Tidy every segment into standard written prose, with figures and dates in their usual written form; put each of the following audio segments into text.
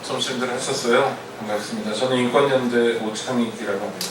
점심들 하셨어요? 반갑습니다. 저는 인권연대 오창익이라고 합니다.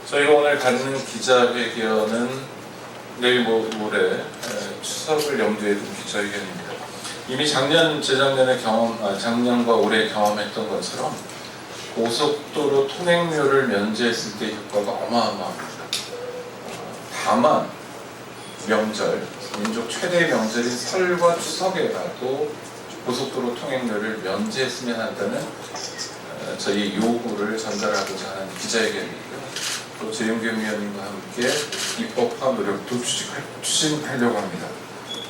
저희가 오늘 갖는 기자회견은 내일 모레 추석을 염두에 둔 기자회견입니다. 이미 작년과 올해 경험했던 것처럼 고속도로 통행료를 면제했을 때 효과가 어마어마합니다. 다만 명절, 민족 최대의 명절인 설과 추석에라도 고속도로 통행료를 면제했으면 한다는 저희 요구를 전달하고자 하는 기자회견이고요. 또 재윤경 위원님과 함께 입법화 노력도 추진하려고 합니다.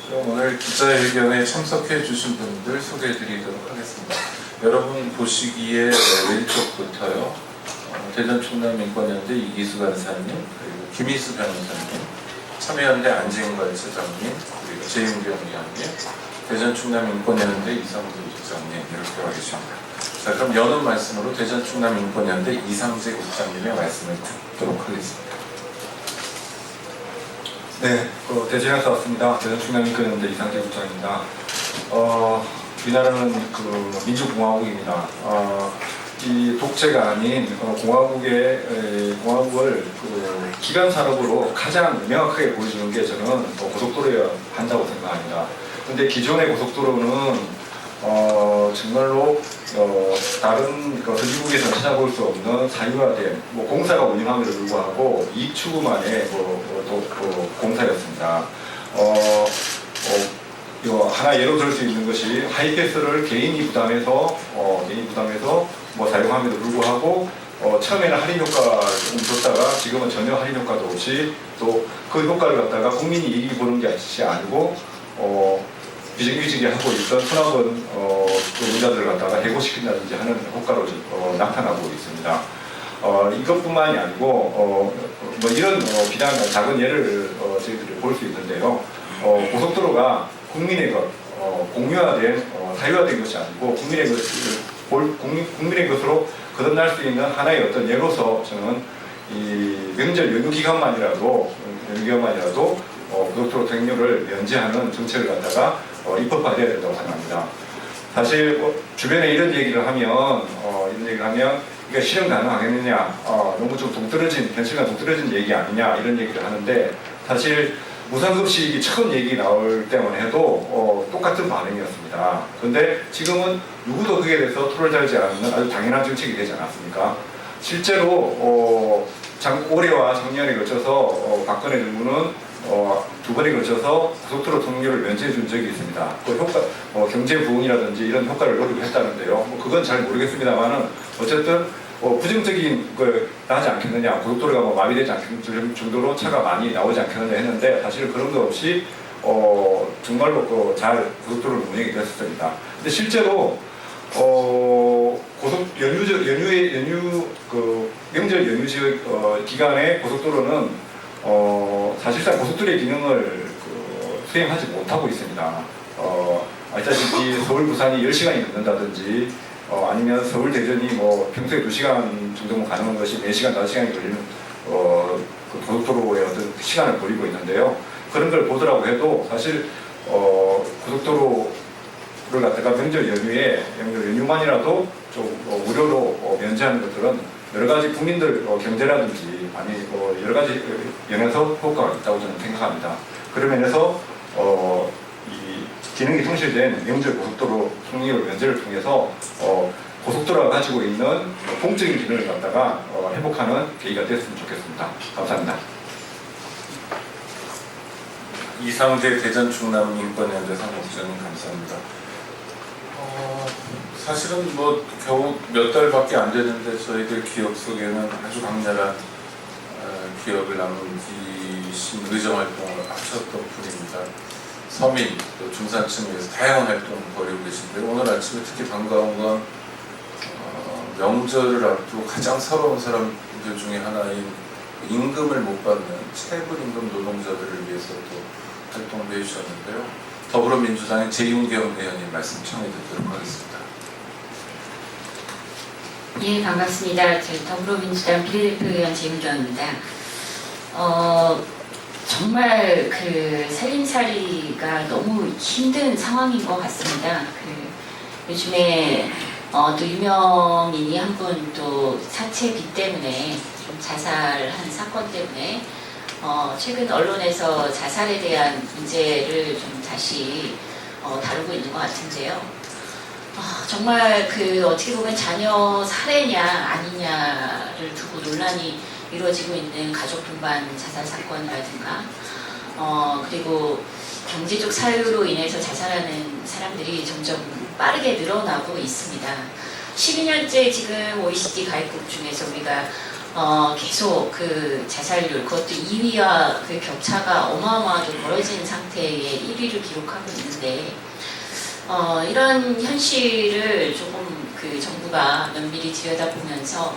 그럼 오늘 기자회견에 참석해 주신 분들 소개해 드리도록 하겠습니다. 여러분 보시기에 왼쪽부터요. 대전 충남인권연대 이기수 간사님, 그리고 김희수 변호사님, 참여연대 안진걸 차장님, 그리고 재윤경 위원님, 대전 충남인권연대 이상재 국장님 이렇게 와 계십니다. 자, 그럼 여는 말씀으로 대전 충남인권연대 이상재 국장님의 말씀을 듣도록 하겠습니다. 네, 대전에서 왔습니다. 대전 충남인권연대 이상재 국장입니다. 우리나라는 민주공화국입니다. 이 독재가 아닌 공화국을 기간 산업으로 가장 명확하게 보여주는 게 저는 고속도로여야 한다고 생각합니다. 그런데 기존의 고속도로는 정말로 다른 선진국에서 찾아볼 수 없는 사유화된 공사가 운영함에도 불구하고 이익 추구만의 공사였습니다. 하나 예로 들 수 있는 것이 하이패스를 개인이 부담해서 사용함에도 불구하고 처음에는 할인 효과를 조금 줬다가 지금은 전혀 할인 효과도 없이 또 그 효과를 갖다가 국민이 이익이 보는 게 아니고 비정규직이 하고 있던 수납은 노동자들을 갖다가 해고시킨다든지 하는 효과로 나타나고 있습니다. 이것뿐만이 아니고 이런 비단 작은 예를 저희들이 볼 수 있는데요. 고속도로가 국민의 것, 공유화된 사유화된 것이 아니고 국민의 것으로 거듭날 수 있는 하나의 어떤 예로서 저는 이 명절 연휴 기간만이라도 고속도로 통행료를 면제하는 정책을 갖다가 입법화돼야 된다고 생각합니다. 사실 주변에 이런 얘기를 하면 이게 실현 가능하겠느냐, 너무 좀 현실과 동떨어진 얘기 아니냐 이런 얘기를 하는데 사실 무상급식이 처음 얘기 나올 때만 해도 똑같은 반응이었습니다. 그런데 지금은 누구도 그에 대해서 토를 달지 않는 아주 당연한 정책이 되지 않았습니까? 실제로 올해와 작년에 걸쳐서 박근혜 정부는 두 번에 걸쳐서 고속도로 통행료를 면제해 준 적이 있습니다. 그 효과, 경제 부흥이라든지 이런 효과를 노리고 했다는데요. 그건 잘 모르겠습니다만은 어쨌든 부정적인 걸 나지 않겠느냐, 고속도로가 마비되지 않을 정도로 차가 많이 나오지 않겠느냐 했는데 사실 그런 거 없이 정말로 잘 고속도로를 운영이 됐었습니다. 근데 실제로 명절 연휴 지역 기간에 고속도로는 사실상 고속도로의 기능을 수행하지 못하고 있습니다. 알다시피 서울 부산이 10시간이 넘는다든지 아니면 서울 대전이 평소에 2시간 정도면 가능한 것이 4시간, 5시간이 걸리는 고속도로의 어떤 시간을 벌이고 있는데요. 그런 걸 보더라고 해도 사실 고속도로를 갖다가 명절 연휴만이라도 좀 무료로 면제하는 것들은 여러 가지 국민들 경제라든지 여러 가지 면에서 효과가 있다고 저는 생각합니다. 그런 면에서 이 기능이 성실된 명절 고속도로 통행료 면제를 통해서 고속도로가 가지고 있는 공적인 기능을 갖다가 회복하는 계기가 됐으면 좋겠습니다. 감사합니다. 이상재 대전 충남인권연대 상무부장님 감사합니다. 사실은 겨우 몇 달밖에 안 되는데 저희들 기억 속에는 아주 강렬한 기억을 남기신 의정활동을 하셨던 분입니다. 서민, 또 중산층에서 다양한 활동을 벌이고 계신데 오늘 아침에 특히 반가운 건 명절을 앞두고 가장 서러운 사람들 중에 하나인 임금을 못 받는 체불임금 노동자들을 위해서 또 활동을 해주셨는데요. 더불어민주당의 재윤경 의원님 말씀 청해 듣도록 하겠습니다. 예, 반갑습니다. 더불어민주당 비례대표 의원 재윤경입니다. 정말 살림살이가 너무 힘든 상황인 것 같습니다. 요즘에 또 유명인이 한 분 또 사채비 때문에 좀 자살한 사건 때문에 최근 언론에서 자살에 대한 문제를 좀 다시 다루고 있는 것 같은데요. 정말 어떻게 보면 자녀 살해냐 아니냐를 두고 논란이 이루어지고 있는 가족 동반 자살 사건이라든가 그리고 경제적 사유로 인해서 자살하는 사람들이 점점 빠르게 늘어나고 있습니다. 12년째 지금 OECD 가입국 중에서 우리가 계속 자살률, 그것도 2위와 격차가 어마어마하게 벌어진 상태의 1위를 기록하고 있는데, 이런 현실을 조금 정부가 면밀히 들여다보면서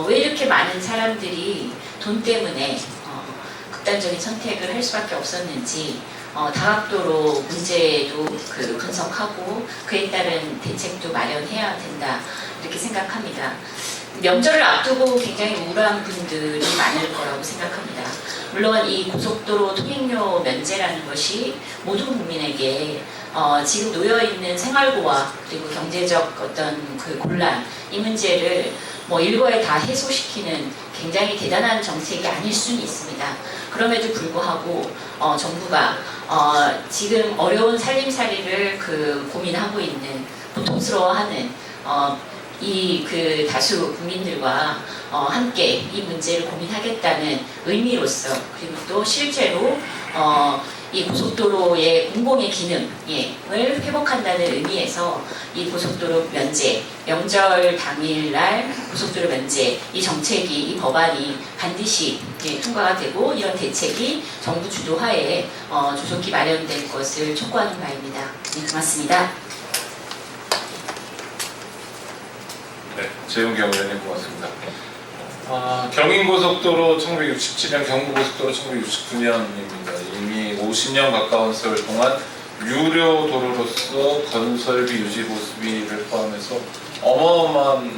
왜 이렇게 많은 사람들이 돈 때문에 극단적인 선택을 할 수밖에 없었는지 다각도로 문제도 분석하고 그에 따른 대책도 마련해야 된다 이렇게 생각합니다. 명절을 앞두고 굉장히 우울한 분들이 많을 거라고 생각합니다. 물론 이 고속도로 통행료 면제라는 것이 모든 국민에게 지금 놓여있는 생활고와 그리고 경제적 어떤 곤란, 이 문제를 일거에 다 해소시키는 굉장히 대단한 정책이 아닐 수는 있습니다. 그럼에도 불구하고 정부가 지금 어려운 살림살이를 고민하고 있는, 고통스러워하는 이 다수 국민들과 함께 이 문제를 고민하겠다는 의미로서, 그리고 또 실제로 이 고속도로의 공공의 기능을 회복한다는 의미에서 이 고속도로 면제, 명절 당일날 고속도로 면제, 이 정책이, 이 법안이 반드시 통과가 되고 이런 대책이 정부 주도하에 조속히 마련될 것을 촉구하는 바입니다. 네, 고맙습니다. 네, 재용경 의원님 고맙습니다. 경인고속도로 1967년, 경부고속도로 1969년입니다. 이미 50년 가까운 세월 동안 유료 도로로서 건설비, 유지 보수비를 포함해서 어마어마한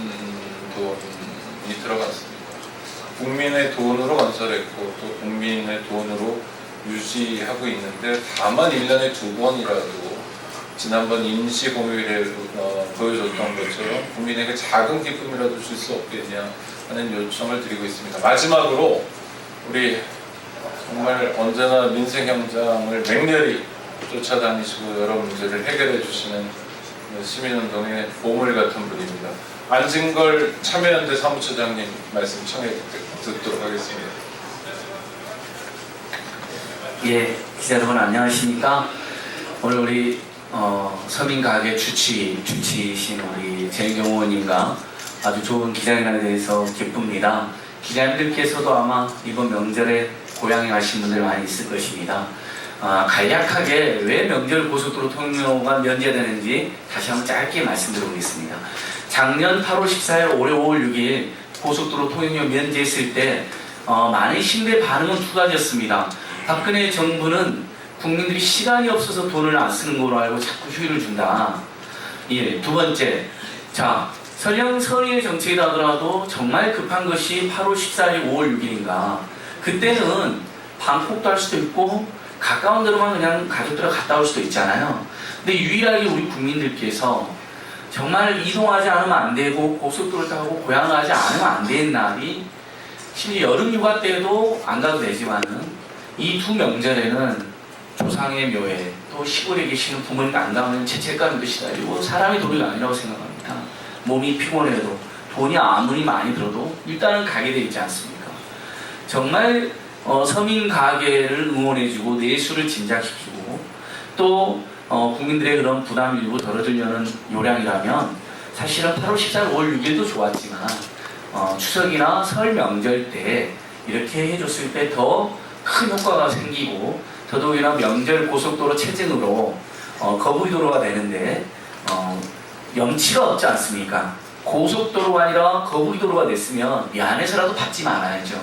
돈이 들어갔습니다. 국민의 돈으로 건설했고 또 국민의 돈으로 유지하고 있는데, 다만 1년에 2번이라도 지난번 임시공휴일에 보여줬던 것처럼 국민에게 작은 기쁨이라도 줄 수 없겠냐 하는 요청을 드리고 있습니다. 마지막으로 우리 정말 언제나 민생 현장을 맹렬히 쫓아다니시고 여러 문제를 해결해 주시는 시민운동의 보물 같은 분입니다. 안진걸 참여연대 사무처장님 말씀 청해 듣도록 하겠습니다. 예, 기자 여러분 안녕하십니까? 오늘 우리 서민가게 주치이신 우리 재경 의원님과 아주 좋은 기자회견에 대해서 기쁩니다. 기자님들께서도 아마 이번 명절에 고향에 가신 분들 많이 있을 것입니다. 간략하게 왜 명절 고속도로 통행료가 면제되는지 다시 한번 짧게 말씀드리겠습니다. 작년 8월 14일, 올해 5월 6일 고속도로 통행료 면제했을 때 많은 시민의 반응은 두 가지였습니다. 박근혜 정부는 국민들이 시간이 없어서 돈을 안 쓰는 걸로 알고 자꾸 휴일을 준다. 예, 두 번째, 설령 선의의 정책이라 하더라도 정말 급한 것이 8월 14일, 5월 6일인가. 그때는 방콕도 할 수도 있고 가까운 데로만 그냥 가족들과 갔다 올 수도 있잖아요. 근데 유일하게 우리 국민들께서 정말 이동하지 않으면 안 되고 고속도로를 타고 고향을 가지 않으면 안 되는 날이, 심지어 여름 휴가 때도 안 가도 되지만은 이 두 명절에는 조상의 묘에 또 시골에 계시는 부모님 안 가면 죄책감도 시달리고 사람이 도리가 아니라고 생각합니다. 몸이 피곤해도 돈이 아무리 많이 들어도 일단은 가게 돼 있지 않습니까? 정말 서민 가게를 응원해주고 내수를 진작시키고 또 국민들의 그런 부담 일부 덜어주려는 요량이라면 사실은 8월 14일, 5월 6일도 좋았지만 추석이나 설 명절 때 이렇게 해줬을 때 더 큰 효과가 생기고, 더더욱이나 명절 고속도로 체증으로 거부리도로가 되는데 염치가 없지 않습니까? 고속도로가 아니라 거부리도로가 됐으면 미안해서라도 받지 말아야죠.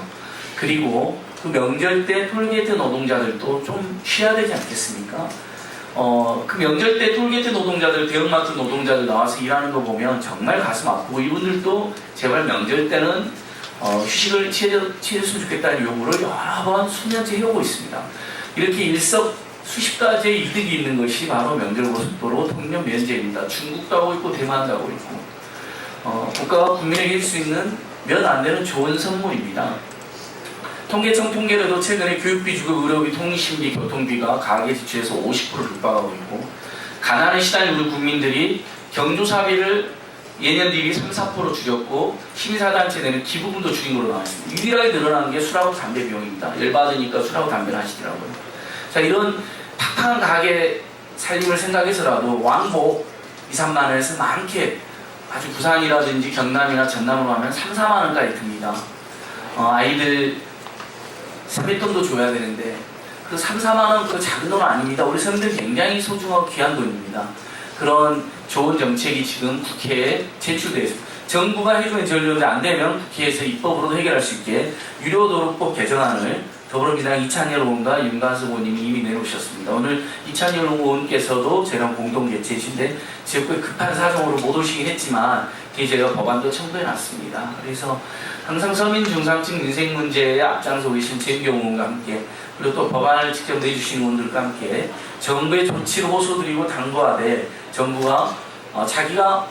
그리고 그 명절 때 톨게이트 노동자들도 좀 쉬어야 되지 않겠습니까? 그 명절 때 톨게이트 노동자들, 대형마트 노동자들 나와서 일하는 거 보면 정말 가슴 아프고, 이분들도 제발 명절 때는 휴식을 취해줬으면 좋겠다는 요구를 여러 번 수년째 해오고 있습니다. 이렇게 수십 가지의 이득이 있는 것이 바로 명절고속도로 통영 면제입니다. 중국도 하고 있고 대만도 하고 있고 국가가 국민에게 줄 수 있는 몇 안 되는 좋은 선물입니다. 통계청 통계로도 최근에 교육비, 주거, 의료비, 통신비, 교통비가 가계 지출에서 50%를 육박하고 있고 가난에 시달린 우리 국민들이 경조사비를 예년 대비 3-4% 줄였고 시민사단체 내는 기부금도 줄인 걸로 나와 있습니다. 유일하게 늘어난 게 술하고 담배 비용입니다. 열받으니까 술하고 담배를 하시더라고요. 자, 이런 팍팍한 가게 살림을 생각해서라도 왕복 2-3만 원에서 많게 아주 부산이라든지 경남이나 전남으로 하면 3-4만 원까지 듭니다. 아이들 세뱃돈도 줘야 되는데 그 3-4만 원 그 작은 돈 아닙니다. 우리 서민들 굉장히 소중하고 귀한 돈입니다. 그런 좋은 정책이 지금 국회에 제출되어 있습니다. 정부가 해주면 전례인데 안 되면 국회에서 입법으로도 해결할 수 있게 유료도로법 개정안을 더불어민주당 이찬열 의원과 윤관석 의원님이 이미 내놓으셨습니다. 오늘 이찬열 의원께서도 저랑 공동 개최이신데 지역구에 급한 사정으로 못 오시긴 했지만 제가 법안도 첨부해놨습니다. 그래서 항상 서민 중상층 민생 문제에 앞장서 계신 최인경 의원과 함께 그리고 또 법안을 직접 내주신 분들과 함께 정부의 조치를 호소드리고 당부하되 정부가 자기가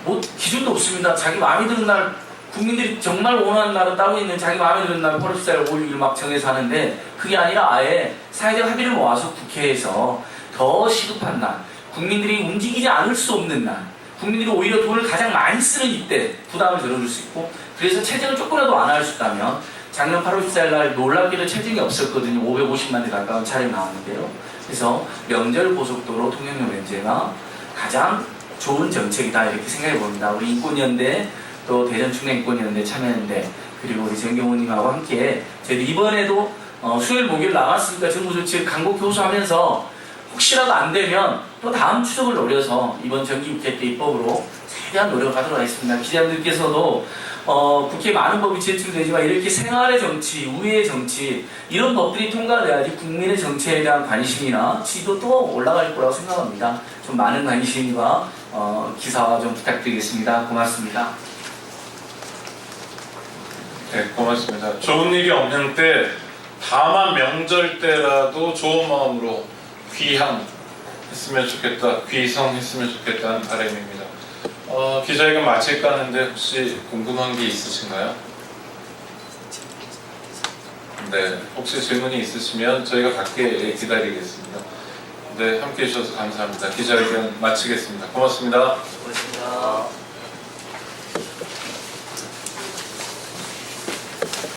뭐 기준도 없습니다. 자기 마음에 드는 날 국민들이 정말 원하는 날은 따로 있는 자기 마음에 드는 날 8월 14일 5.16일 막 정해서 하는데 그게 아니라 아예 사회적 합의를 모아서 국회에서 더 시급한 날 국민들이 움직이지 않을 수 없는 날 국민들이 오히려 돈을 가장 많이 쓰는 이때 부담을 덜어줄 수 있고 그래서 체증을 조금이라도 완화할 수 있다면 작년 8월 14일 날 놀랍게도 체증이 없었거든요. 550만 대 가까운 차량이 나왔는데요. 그래서 명절 고속도로 통행료 면제가 가장 좋은 정책이다 이렇게 생각해 봅니다. 우리 인권연대 또 대전충남인권연대 참여연대 그리고 우리 정경 의원님하고 함께 저희도 이번에도 수요일 목요일 나왔으니까 정부 조치 간곡히 호소하면서 혹시라도 안 되면 또 다음 추석을 노려서 이번 정기국회 때 입법으로 최대한 노력하도록 하겠습니다. 기자님들께서도 국회에 많은 법이 제출되지만 이렇게 생활의 정치, 우회의 정치 이런 법들이 통과돼야지 국민의 정치에 대한 관심이나 지지도 올라갈 거라고 생각합니다. 좀 많은 관심과 기사와 좀 부탁드리겠습니다. 고맙습니다. 네, 고맙습니다. 좋은 일이 없는 때 다만 명절 때라도 좋은 마음으로 귀향했으면 좋겠다, 귀성했으면 좋겠다는 바람입니다. 기자회견 마칠까 하는데 혹시 궁금한 게 있으신가요? 네, 혹시 질문이 있으시면 저희가 밖에 기다리겠습니다. 네, 함께해 주셔서 감사합니다. 기자회견 마치겠습니다. 고맙습니다.